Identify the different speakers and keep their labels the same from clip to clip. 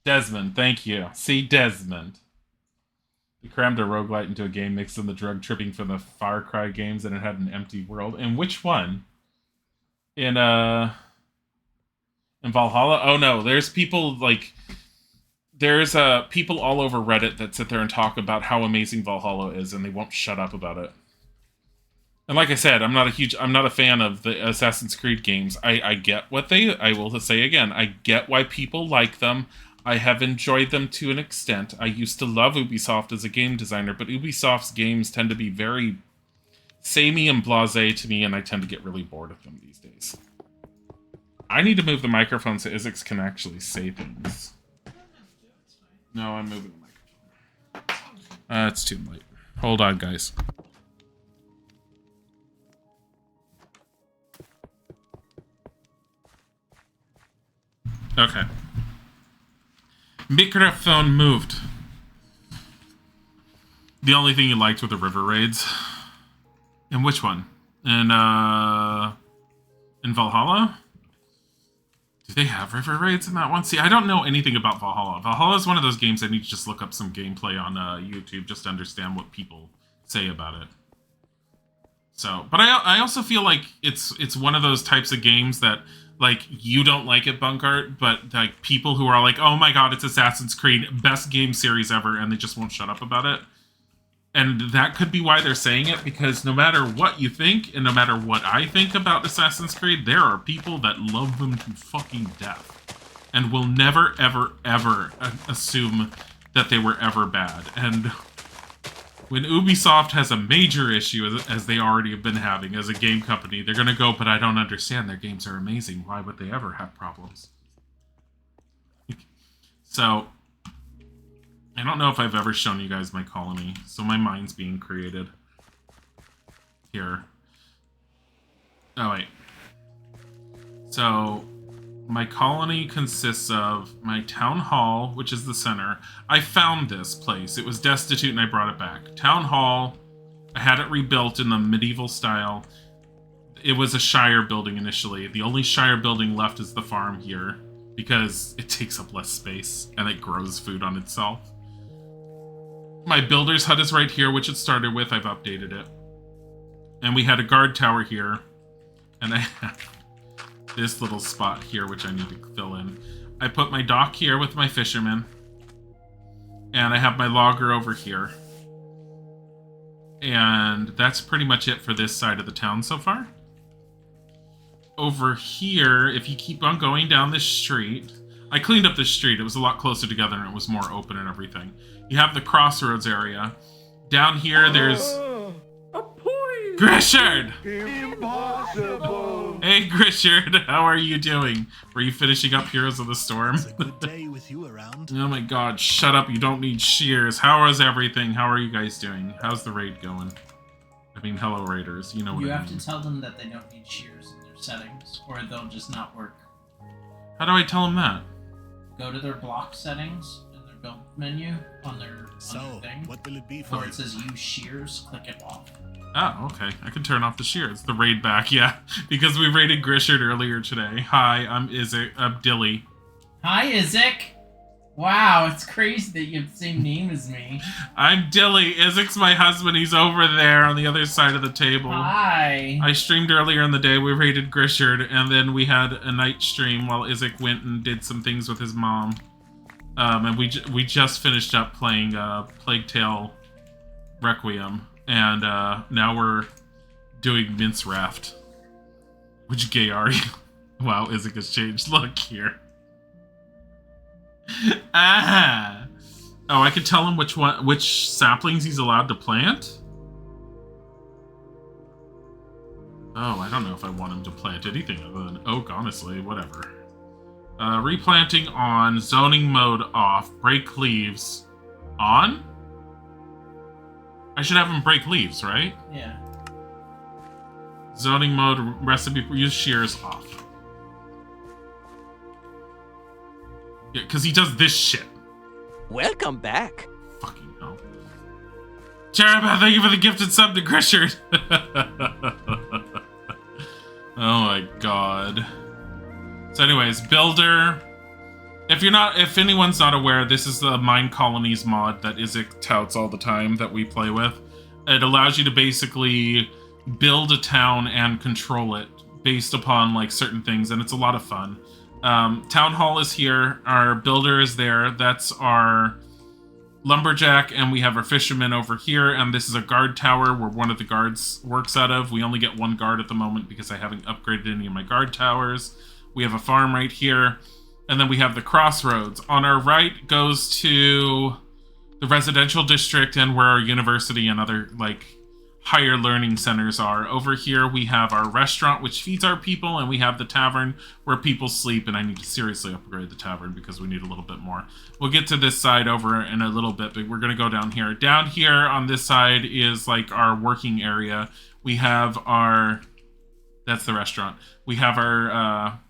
Speaker 1: Desmond, thank you. See, Desmond. They crammed a roguelite into a game mixed in the drug tripping from the Far Cry games, and it had an empty world. And which one? In Valhalla? Oh no, there's people like there's people all over Reddit that sit there and talk about how amazing Valhalla is, and they won't shut up about it. And like I said, I'm not a fan of the Assassin's Creed games. I get what I will say again, I get why people like them. I have enjoyed them to an extent. I used to love Ubisoft as a game designer, but Ubisoft's games tend to be very samey and blasé to me, and I tend to get really bored of them these days. I need to move the microphone so Isaacs can actually say things. No, I'm moving the microphone. It's too late. Hold on, guys. Okay. Microphone moved. The only thing you liked were the river raids. And which one? In Valhalla? Do they have river raids in that one? See, I don't know anything about Valhalla. Valhalla is one of those games I need to just look up some gameplay on YouTube just to understand what people say about it. So, but I also feel like it's one of those types of games that, like, you don't like it, Bunkart, but like people who are like, oh my god, it's Assassin's Creed, best game series ever, and they just won't shut up about it. And that could be why they're saying it, because no matter what you think, and no matter what I think about Assassin's Creed, there are people that love them to fucking death. And will never, ever, ever assume that they were ever bad. And when Ubisoft has a major issue, as they already have been having as a game company, they're going to go, but I don't understand, their games are amazing. Why would they ever have problems? So, I don't know if I've ever shown you guys my colony, so my mind's being created. Here. Oh, wait. So, my colony consists of my town hall, which is the center. I found this place. It was destitute and I brought it back. Town hall, I had it rebuilt in the medieval style. It was a Shire building initially. The only Shire building left is the farm here, because it takes up less space and it grows food on itself. My builder's hut is right here, which it started with. I've updated it. And we had a guard tower here. And I have this little spot here, which I need to fill in. I put my dock here with my fishermen. And I have my logger over here. And that's pretty much it for this side of the town so far. Over here, if you keep on going down this street... I cleaned up this street. It was a lot closer together and it was more open and everything. You have the crossroads area. Down here, there's... Grishard!
Speaker 2: Impossible!
Speaker 1: Hey, Grishard, how are you doing? Were you finishing up Heroes of the Storm?
Speaker 3: It's a good day with you around.
Speaker 1: Oh my god, shut up, you don't need shears. How is everything? How are you guys doing? How's the raid going? I mean, hello, raiders, you know what I mean.
Speaker 4: You have to tell them that they don't need shears in their settings, or they'll just not work.
Speaker 1: How do I tell them that?
Speaker 4: Go to their block settings in their build menu on their thing.
Speaker 3: What will it be for
Speaker 4: Where
Speaker 3: you?
Speaker 4: it says use shears, click it off.
Speaker 1: Oh, okay. I can turn off the shears. The raid back, yeah. Because we raided Grishard earlier today. Hi, I'm Izzy. I'm Dilly.
Speaker 4: Hi, Isaac! Wow, it's crazy that you have the same name as me.
Speaker 1: I'm Dilly. Isaac's my husband. He's over there on the other side of the table.
Speaker 4: Hi!
Speaker 1: I streamed earlier in the day. We raided Grishard, and then we had a night stream while Isaac went and did some things with his mom. And we just finished up playing Plague Tale Requiem. And now we're doing Mince Raft. Which gay are you? Wow, Isaac has changed. Look here. Ah! Oh, I could tell him which saplings he's allowed to plant? Oh, I don't know if I want him to plant anything other than oak, honestly. Whatever. Replanting on, zoning mode off, break leaves on? I should have him break leaves, right?
Speaker 4: Yeah.
Speaker 1: Zoning mode, recipe, use shears off. Yeah, because he does this shit.
Speaker 5: Welcome back.
Speaker 1: Fucking hell. Cherubah, thank you for the gifted sub to Grishard. Oh my god. So anyways, builder. If anyone's not aware, this is the Mine Colonies mod that Isaac touts all the time that we play with. It allows you to basically build a town and control it based upon like certain things, and it's a lot of fun. Town Hall is here. Our builder is there. That's our lumberjack, and we have our fisherman over here, and this is a guard tower where one of the guards works out of. We only get one guard at the moment because I haven't upgraded any of my guard towers. We have a farm right here. And then we have the crossroads. On our right goes to the residential district and where our university and other like higher learning centers are. Over here we have our restaurant, which feeds our people, and we have the tavern where people sleep, and I need to seriously upgrade the tavern because we need a little bit more. We'll get to this side over in a little bit, but we're going to go down here. Down here on this side is like our working area. We have our... That's the restaurant. We have our...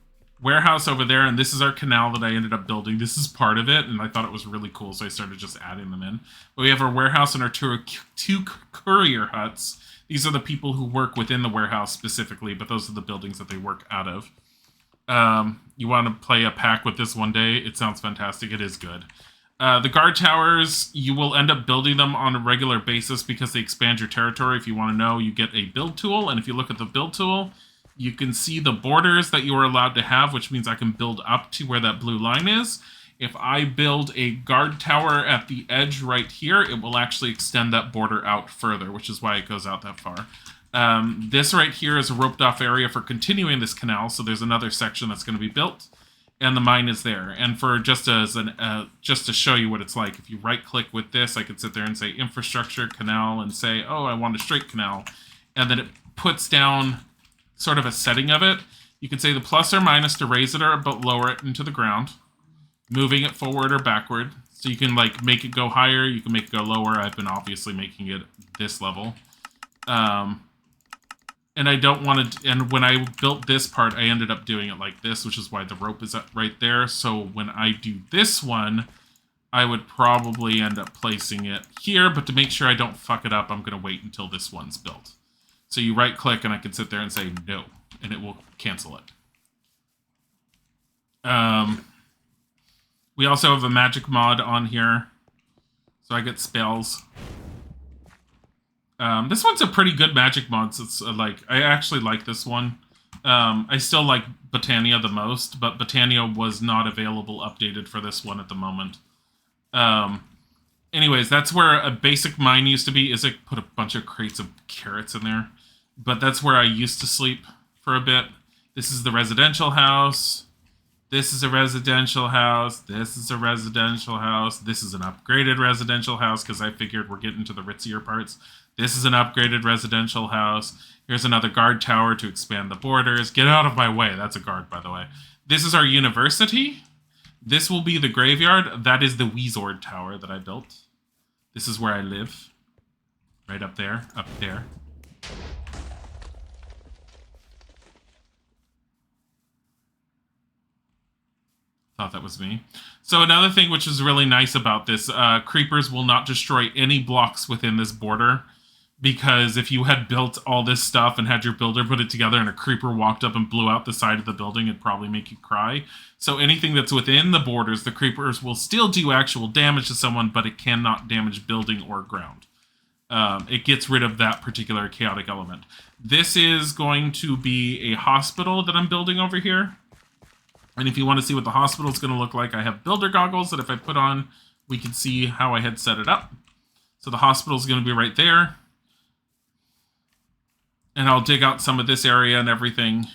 Speaker 1: warehouse over there, and this is our canal that I ended up building. This is part of it, and I thought it was really cool, so I started just adding them in. But we have our warehouse and our two courier huts. These are the people who work within the warehouse specifically, but those are the buildings that they work out of. You want to play a pack with this one day? It sounds fantastic. It is good. The guard towers, you will end up building them on a regular basis because they expand your territory. If you want to know, you get a build tool, and if you look at the build tool, you can see the borders that you are allowed to have, which means I can build up to where that blue line is. If I build a guard tower at the edge right here, it will actually extend that border out further, which is why it goes out that far. This right here is a roped off area for continuing this canal, so there's another section that's going to be built, and the mine is there. And for just to show you what it's like, if you right click with this, I could sit there and say infrastructure canal and say, oh, I want a straight canal, and then it puts down sort of a setting of it. You can say the plus or minus to raise it or but lower it into the ground, moving it forward or backward. So you can like make it go higher, you can make it go lower. I've been obviously making it this level. And I don't want to, and when I built this part, I ended up doing it like this, which is why the rope is right there. So when I do this one, I would probably end up placing it here, but to make sure I don't fuck it up, I'm going to wait until this one's built. So you right click and I can sit there and say no, and it will cancel it. We also have a magic mod on here, so I get spells. This one's a pretty good magic mod. So it's I actually like this one. I still like Botania the most, but Botania was not available updated for this one at the moment. Anyways, that's where a basic mine used to be. Isaac put a bunch of crates of carrots in there. But that's where I used to sleep for a bit. This is the residential house. This is a residential house. This is a residential house. This is an upgraded residential house because I figured we're getting to the ritzier parts. This is an upgraded residential house. Here's another guard tower to expand the borders. Get out of my way. That's a guard, by the way. This is our university. This will be the graveyard. That is the Wizard Tower that I built. This is where I live. Right up there. Up there. Thought that was me. So another thing which is really nice about this, creepers will not destroy any blocks within this border, because if you had built all this stuff and had your builder put it together and a creeper walked up and blew out the side of the building, it'd probably make you cry. So anything that's within the borders, the creepers will still do actual damage to someone, but it cannot damage building or ground. It gets rid of that particular chaotic element. This is going to be a hospital that I'm building over here. And if you want to see what the hospital is going to look like, I have builder goggles that if I put on, we can see how I had set it up. So the hospital is going to be right there. And I'll dig out some of this area and everything.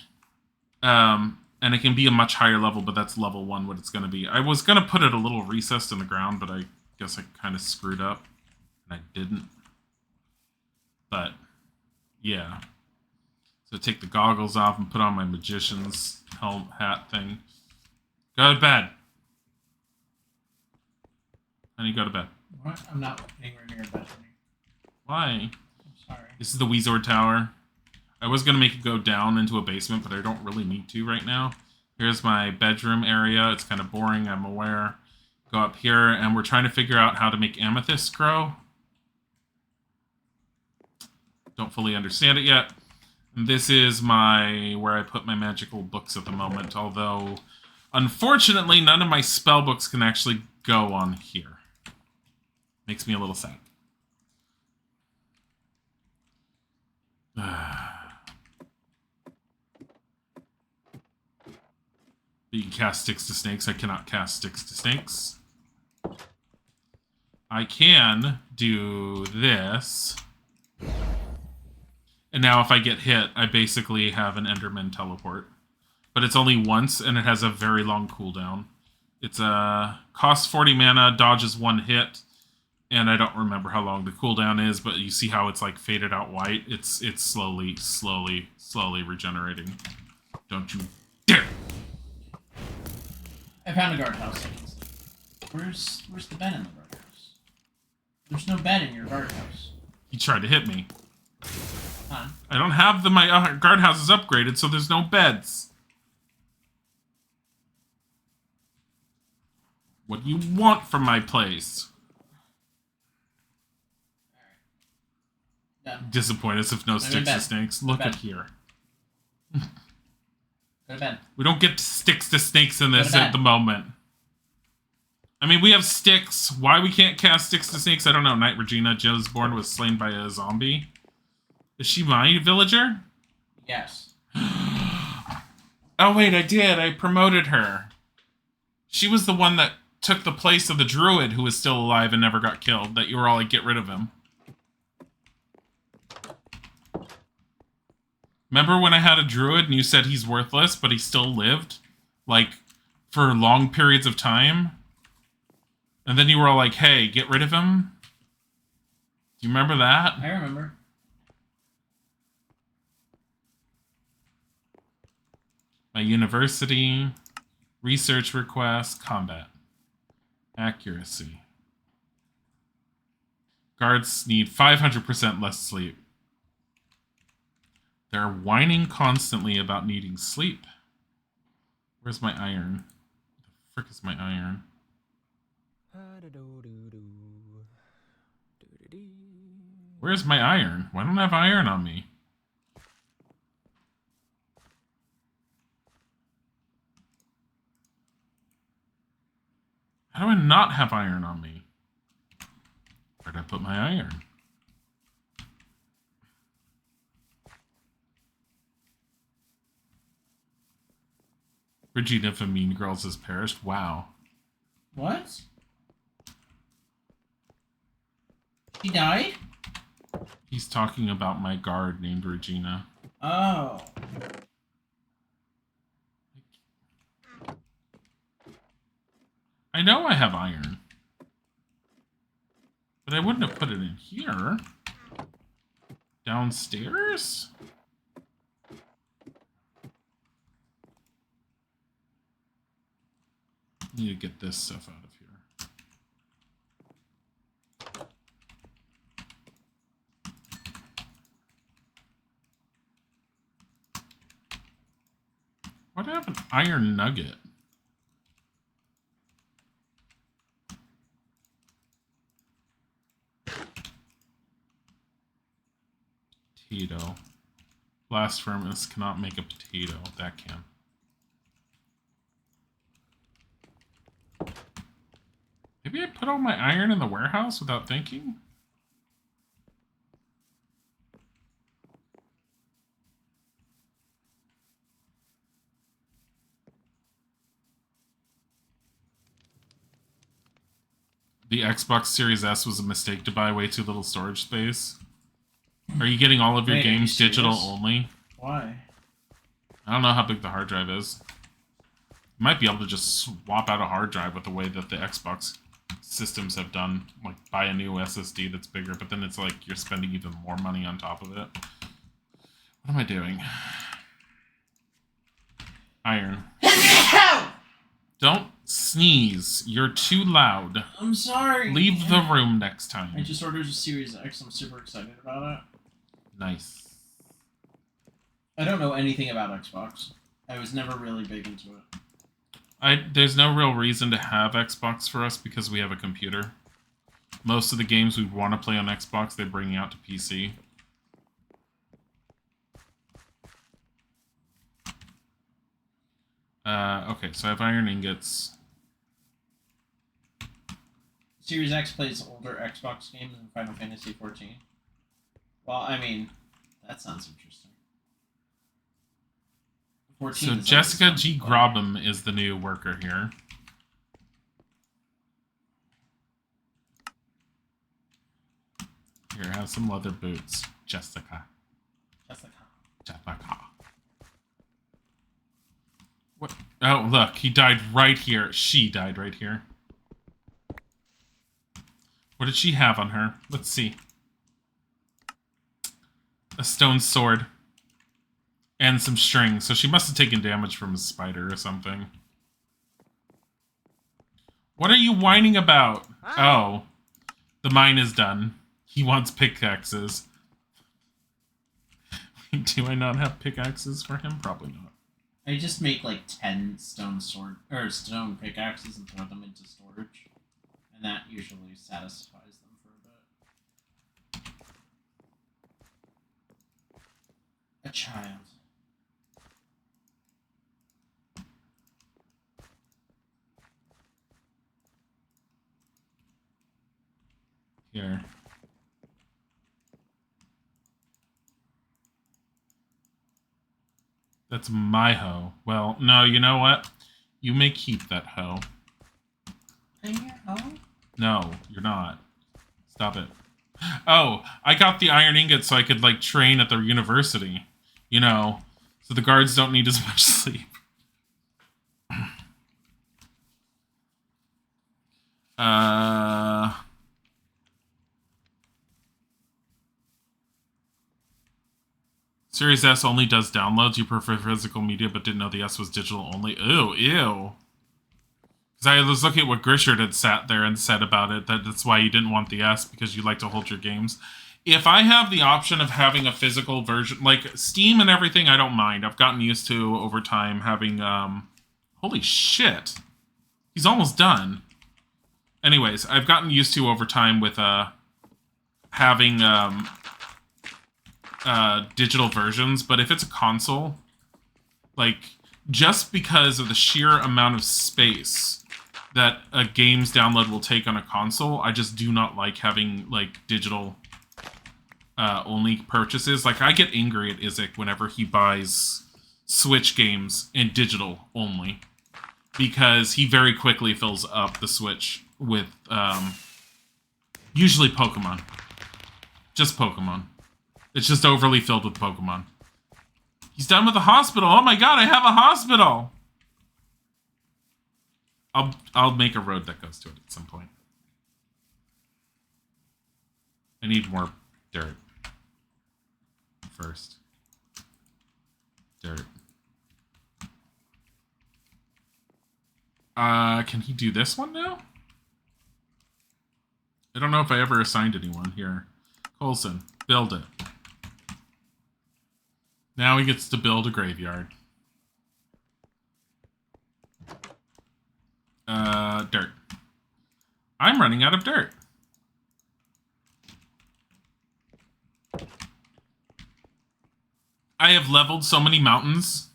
Speaker 1: And it can be a much higher level, but that's level 1 what it's going to be. I was going to put it a little recessed in the ground, but I guess I kind of screwed up. And I didn't. But, yeah. So take the goggles off and put on my magician's helmet hat thing. Go to bed. Honey, go to bed.
Speaker 4: What? I'm not anywhere near bed.
Speaker 1: Why?
Speaker 4: I'm sorry.
Speaker 1: This is the Wizard Tower. I was going to make it go down into a basement, but I don't really need to right now. Here's my bedroom area. It's kind of boring, I'm aware. Go up here, and we're trying to figure out how to make amethysts grow. Don't fully understand it yet. And this is where I put my magical books at the moment, although Unfortunately, none of my spell books can actually go on here. Makes me a little sad. You can cast sticks to snakes. I cannot cast sticks to snakes. I can do this. And now if I get hit, I basically have an Enderman teleport. But it's only once, and it has a very long cooldown. It's costs 40 mana, dodges 1 hit, and I don't remember how long the cooldown is, but you see how it's like faded out white? It's slowly regenerating. Don't you dare!
Speaker 4: I found a guardhouse. Where's the bed in the guardhouse? There's no bed in your guardhouse.
Speaker 1: He tried to hit me.
Speaker 4: Huh?
Speaker 1: I don't have my guardhouse is upgraded, so there's no beds. What do you want from my place?
Speaker 4: Done.
Speaker 1: Disappoint us if no sticks
Speaker 4: bed.
Speaker 1: to snakes. Look at here.
Speaker 4: Go to bed.
Speaker 1: We don't get sticks to snakes in
Speaker 4: Go
Speaker 1: this
Speaker 4: to bed.
Speaker 1: at the moment. I mean, we have sticks. Why we can't cast sticks to snakes, I don't know. Knight Regina Gisborne was slain by a zombie. Is she my villager?
Speaker 4: Yes.
Speaker 1: Oh, wait, I did. I promoted her. She was the one that took the place of the druid who was still alive and never got killed. That you were all like, get rid of him. Remember when I had a druid and you said he's worthless, but he still lived? Like, for long periods of time? And then you were all like, hey, get rid of him? Do you remember that?
Speaker 4: I remember.
Speaker 1: My university, research request, combat. Accuracy. Guards need 500% less sleep. They're whining constantly about needing sleep. Where's my iron? The frick is my iron? Where's my iron? Why don't I have iron on me? How do I not have iron on me? Where'd I put my iron? Regina from Mean Girls has perished. Wow.
Speaker 4: What? He died?
Speaker 1: He's talking about my guard named Regina.
Speaker 4: Oh.
Speaker 1: I know I have iron. But I wouldn't have put it in here. Downstairs? Need to get this stuff out of here. Why do I have an iron nugget? Potato. Blast furnace cannot make a potato. That can. Maybe I put all my iron in the warehouse without thinking? The Xbox Series S was a mistake to buy way too little storage space. Are you getting all of your
Speaker 4: Wait, are you
Speaker 1: games digital
Speaker 4: serious?
Speaker 1: only?
Speaker 4: Why?
Speaker 1: I don't know how big the hard drive is. You might be able to just swap out a hard drive with the way that the Xbox systems have done. Like, buy a new SSD that's bigger, but then it's like you're spending even more money on top of it. What am I doing? Iron. Don't sneeze. You're too loud.
Speaker 4: I'm sorry.
Speaker 1: Leave the room next
Speaker 4: I
Speaker 1: time.
Speaker 4: just ordered a Series X. I'm super excited about it.
Speaker 1: Nice.
Speaker 4: I don't know anything about Xbox. I was never really big into it.
Speaker 1: There's no real reason to have Xbox for us because we have a computer. Most of the games we want to play on Xbox, they're bringing out to PC. Okay, so I have iron ingots.
Speaker 4: Series X plays older Xbox games than Final Fantasy 14. Well, I mean, that sounds interesting. 14
Speaker 1: So
Speaker 4: is
Speaker 1: Jessica
Speaker 4: always
Speaker 1: G.
Speaker 4: fun to play.
Speaker 1: Grobham is the new worker here. Here, have some leather boots, Jessica.
Speaker 4: Jessica.
Speaker 1: Jessica. What? Oh, look, he died right here. She died right here. What did she have on her? Let's see. A stone sword. And some string. So she must have taken damage from a spider or something. What are you whining about? Oh. The mine is done. He wants pickaxes. Do I not have pickaxes for him? Probably not.
Speaker 4: I just make like 10 stone pickaxes and throw them into storage. And that usually satisfies them for a bit. A child.
Speaker 1: Here. That's my hoe. Well, no, you know what? You may keep that hoe.
Speaker 4: In your home?
Speaker 1: No, you're not. Stop it. Oh, I got the iron ingot so I could, like, train at the university. You know, so the guards don't need as much sleep. Series S only does downloads. You prefer physical media but didn't know the S was digital only. Ew, ew. Because I was looking at what Grishard had sat there and said about it, that's why you didn't want the S, because you like to hold your games. If I have the option of having a physical version, like Steam and everything, I don't mind. I've gotten used to, over time, having, holy shit. He's almost done. Anyways, I've gotten used to, over time, with, having, digital versions, but if it's a console, like, just because of the sheer amount of space that a game's download will take on a console, I just do not like having, like, digital only purchases. Like, I get angry at Isaac whenever he buys Switch games in digital only, because he very quickly fills up the Switch with usually Pokemon. Just Pokemon. It's just overly filled with Pokemon. He's done with the hospital. Oh my god, I have a hospital! I'll make a road that goes to it at some point. I need more dirt. First. Dirt. Can he do this one now? I don't know if I ever assigned anyone here. Colson, build it. Now he gets to build a graveyard. Dirt. I'm running out of dirt. I have leveled so many mountains,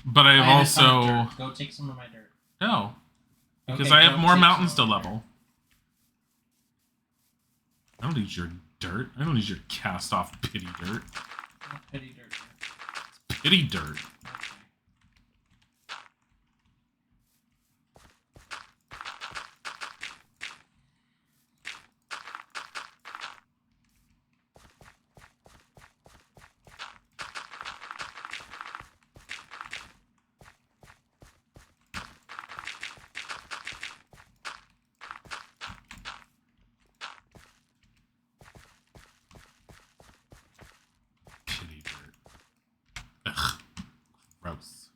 Speaker 1: but I have
Speaker 4: have a ton of
Speaker 1: also...
Speaker 4: dirt. Go take some of my dirt.
Speaker 1: No. Because
Speaker 4: Okay,
Speaker 1: I have
Speaker 4: go
Speaker 1: more
Speaker 4: take
Speaker 1: mountains to
Speaker 4: some of my
Speaker 1: level. I don't need your dirt. I don't need your cast-off pity dirt.
Speaker 4: dirt. Pity dirt.
Speaker 1: Pity dirt. Pity dirt. Ugh. Gross.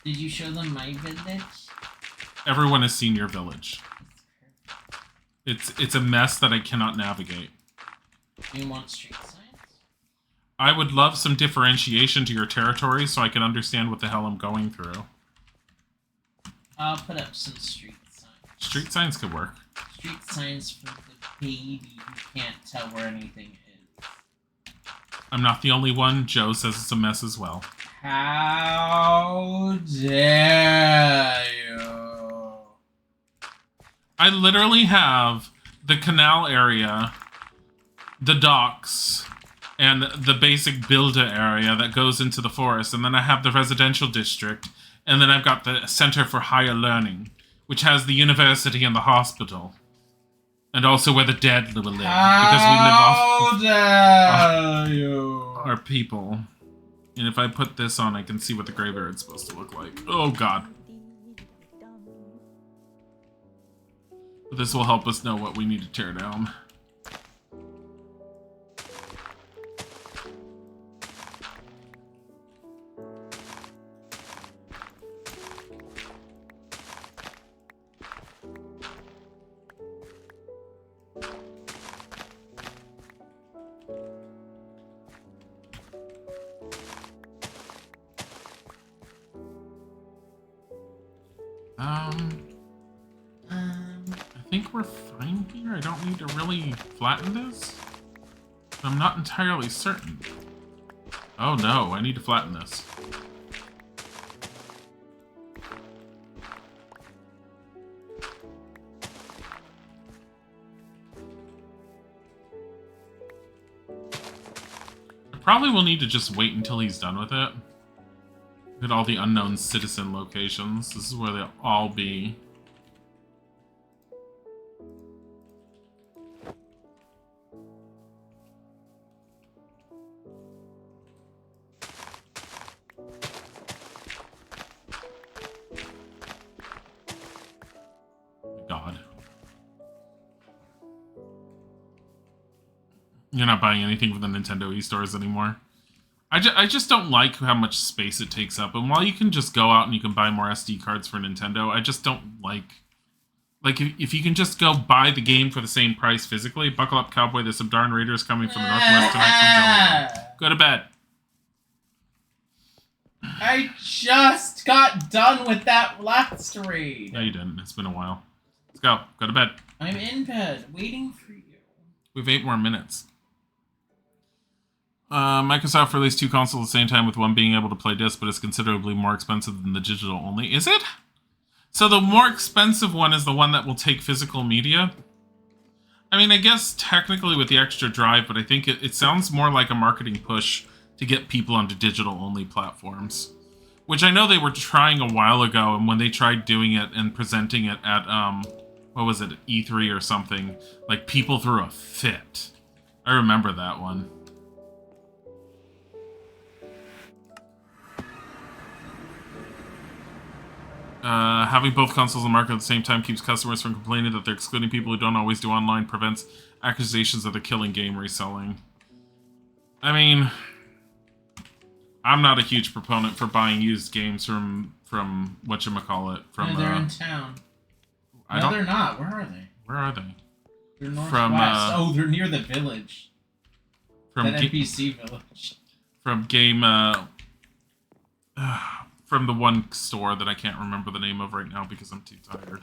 Speaker 4: Did you show them my village?
Speaker 1: Everyone has seen your village. It's a mess that I cannot navigate.
Speaker 4: Do you want street signs?
Speaker 1: I would love some differentiation to your territory so I can understand what the hell I'm going through.
Speaker 4: I'll put up some street signs.
Speaker 1: Street signs could work.
Speaker 4: Street signs for the baby who can't tell where anything is.
Speaker 1: I'm not the only one. Joe says it's a mess as well.
Speaker 4: How dare you?
Speaker 1: I literally have the canal area, the docks, and the basic builder area that goes into the forest, and then I have the residential district, and then I've got the Center for Higher Learning, which has the university and the hospital, and also where the dead will live, because we live off
Speaker 4: How dare you?
Speaker 1: our people. And if I put this on, I can see what the graveyard's supposed to look like. Oh god. This will help us know what we need to tear down. I think we're fine here. I don't need to really flatten this. I'm not entirely certain. Oh no, I need to flatten this. I probably will need to just wait until he's done with it. Look at all the unknown citizen locations. This is where they'll all be. God. You're not buying anything from the Nintendo eStores anymore. I just don't like how much space it takes up. And while you can just go out and you can buy more SD cards for Nintendo, I just don't like... Like, if you can just go buy the game for the same price physically, buckle up, cowboy. There's some darn raiders coming from the northwest tonight from Jellicoe. Go to bed.
Speaker 4: I just got done with that last raid.
Speaker 1: No, you didn't. It's been a while. Let's go. Go to bed.
Speaker 4: I'm in bed, waiting for you.
Speaker 1: We have 8 more minutes. Microsoft released 2 consoles at the same time, with one being able to play disc, but it's considerably more expensive than the digital only. Is it? So the more expensive one is the one that will take physical media? I mean, I guess technically with the extra drive, but I think it sounds more like a marketing push to get people onto digital only platforms. Which I know they were trying a while ago, and when they tried doing it and presenting it at, what was it, E3 or something, like, people threw a fit. I remember that one. Having both consoles on the market at the same time keeps customers from complaining that they're excluding people who don't always do online, prevents accusations that they're killing game reselling. I mean, I'm not a huge proponent for buying used games from whatchamacallit, from...
Speaker 4: No, they're in town.
Speaker 1: No,
Speaker 4: they're not. Where are they?
Speaker 1: Where are they?
Speaker 4: They're northwest.
Speaker 1: From,
Speaker 4: they're near the village.
Speaker 1: From
Speaker 4: that NPC village.
Speaker 1: From game, from the one store that I can't remember the name of right now because I'm too tired.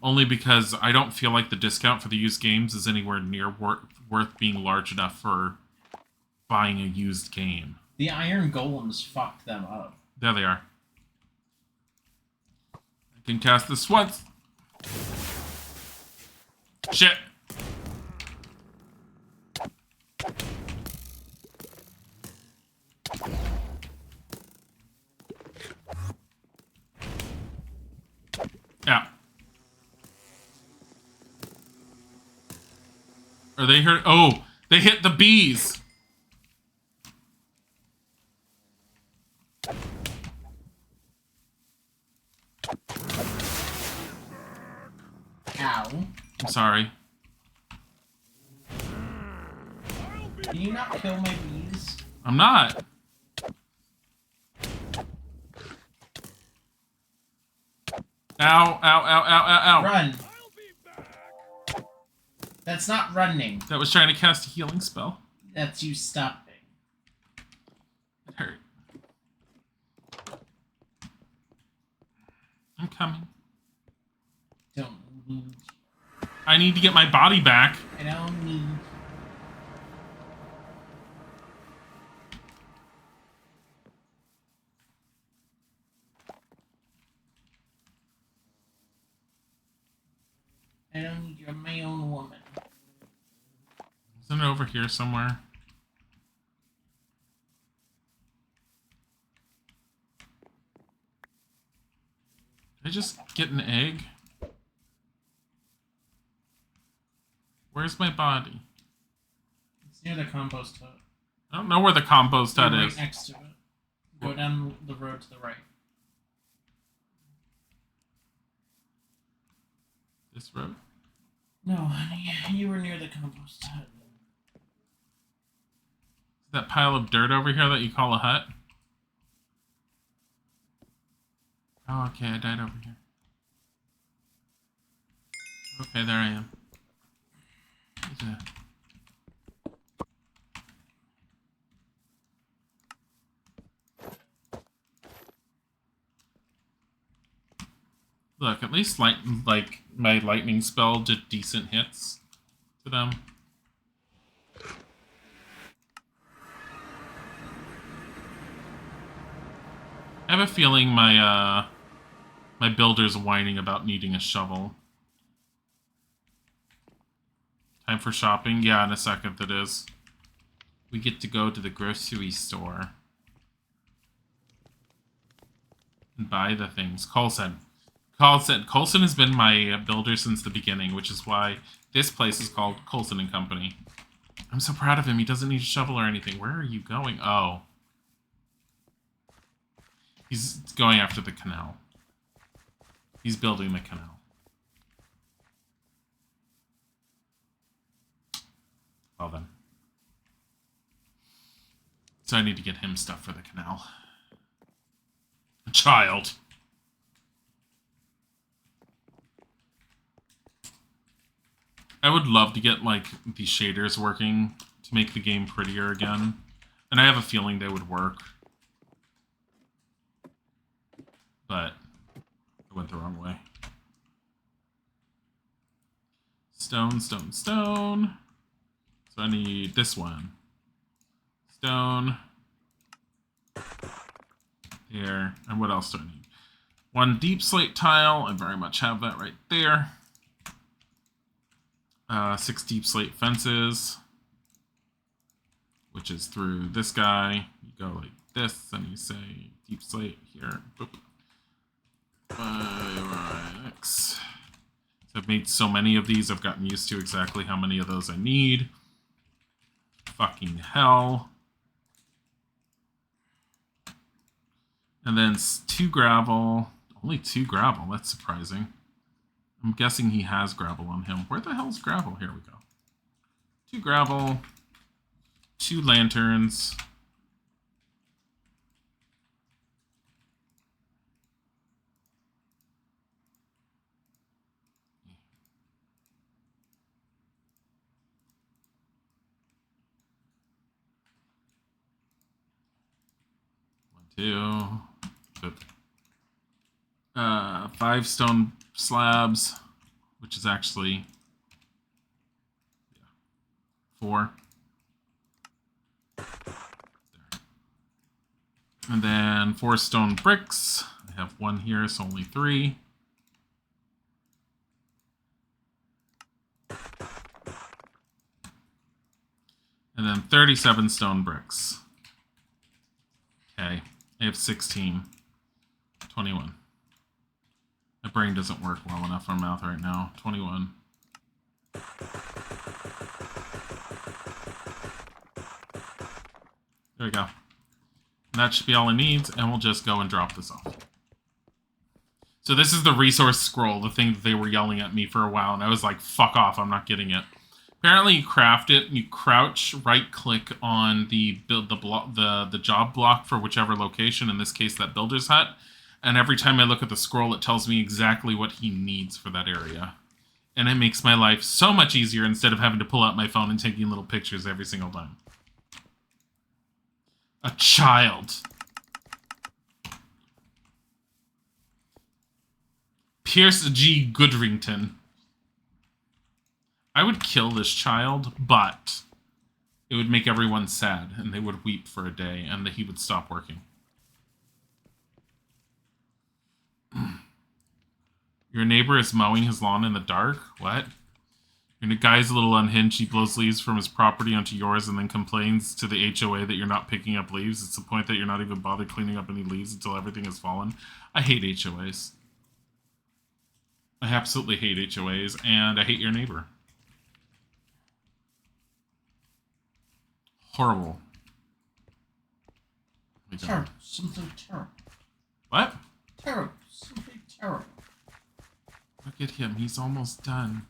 Speaker 1: Only because I don't feel like the discount for the used games is anywhere near worth being large enough for buying a used game.
Speaker 4: The iron golems fucked them up.
Speaker 1: There they are. I can cast this once. Shit. Yeah. Are they hurt? Oh, they hit the bees.
Speaker 4: Ow.
Speaker 1: I'm sorry.
Speaker 4: Can you not kill my bees?
Speaker 1: I'm not. Ow, ow, ow, ow, ow, ow.
Speaker 4: Run. That's not running.
Speaker 1: That was trying to cast a healing spell.
Speaker 4: That's you stopping.
Speaker 1: It hurt. I'm coming.
Speaker 4: Don't need.
Speaker 1: I need to get my body back.
Speaker 4: I don't need. I don't need. You're my own woman.
Speaker 1: Isn't it over here somewhere? Did I just get an egg? Where's my body?
Speaker 4: It's near the compost hut.
Speaker 1: I don't know where the compost hut
Speaker 4: You're
Speaker 1: is.
Speaker 4: right next to it. Go down the road to the right.
Speaker 1: This road?
Speaker 4: No, honey, you were near the compost hut.
Speaker 1: That pile of dirt over here that you call a hut? Oh, okay, I died over here. Okay, there I am. Look, at least like my lightning spell did decent hits to them. I have a feeling my my builder's whining about needing a shovel. Time for shopping? Yeah, in a second it is. We get to go to the grocery store and buy the things. Coulson has been my builder since the beginning, which is why this place is called Coulson and Company. I'm so proud of him. He doesn't need a shovel or anything. Where are you going? Oh. He's going after the canal. He's building the canal. Well then. So I need to get him stuff for the canal. A child. I would love to get, like, the shaders working to make the game prettier again. And I have a feeling they would work. But I went the wrong way. Stone, stone, stone. So I need this one. Stone. There. And what else do I need? One deep slate tile. I very much have that right there. 6 deep slate fences, which is through this guy. You go like this, and you say deep slate here. Boop. 5X. So I've made so many of these, I've gotten used to exactly how many of those I need. Fucking hell. And then 2 gravel. Only 2 gravel, that's surprising. I'm guessing he has gravel on him. Where the hell's gravel? Here we go. 2 gravel. 2 lanterns. Two. Good. 5 stone slabs, which is actually 4. There. And then 4 stone bricks. I have 1 here, so only 3. And then 37 stone bricks. Okay, I have 16. 21. My brain doesn't work well enough for mouth right now. 21. There we go. And that should be all it needs, and we'll just go and drop this off. So this is the resource scroll, the thing that they were yelling at me for a while, and I was like, fuck off, I'm not getting it. Apparently you craft it, and you crouch, right-click on the job block for whichever location, in this case that builder's hut, and every time I look at the scroll, it tells me exactly what he needs for that area. And it makes my life so much easier instead of having to pull out my phone and taking little pictures every single time. A child. Pierce G. Goodrington. I would kill this child, but it would make everyone sad, and they would weep for a day, and he would stop working. Your neighbor is mowing his lawn in the dark? What? Your guy's a little unhinged. He blows leaves from his property onto yours and then complains to the HOA that you're not picking up leaves. It's the point that you're not even bothered cleaning up any leaves until everything has fallen. I hate HOAs. I absolutely hate HOAs, and I hate your neighbor. Horrible.
Speaker 4: Terrible. Something terrible.
Speaker 1: What?
Speaker 4: Terrible. Something terrible.
Speaker 1: Look at him. He's almost done.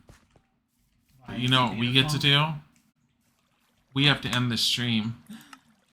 Speaker 4: Why
Speaker 1: But you
Speaker 4: is
Speaker 1: know
Speaker 4: it
Speaker 1: what we get to
Speaker 4: beautiful?
Speaker 1: do? We have to end this stream.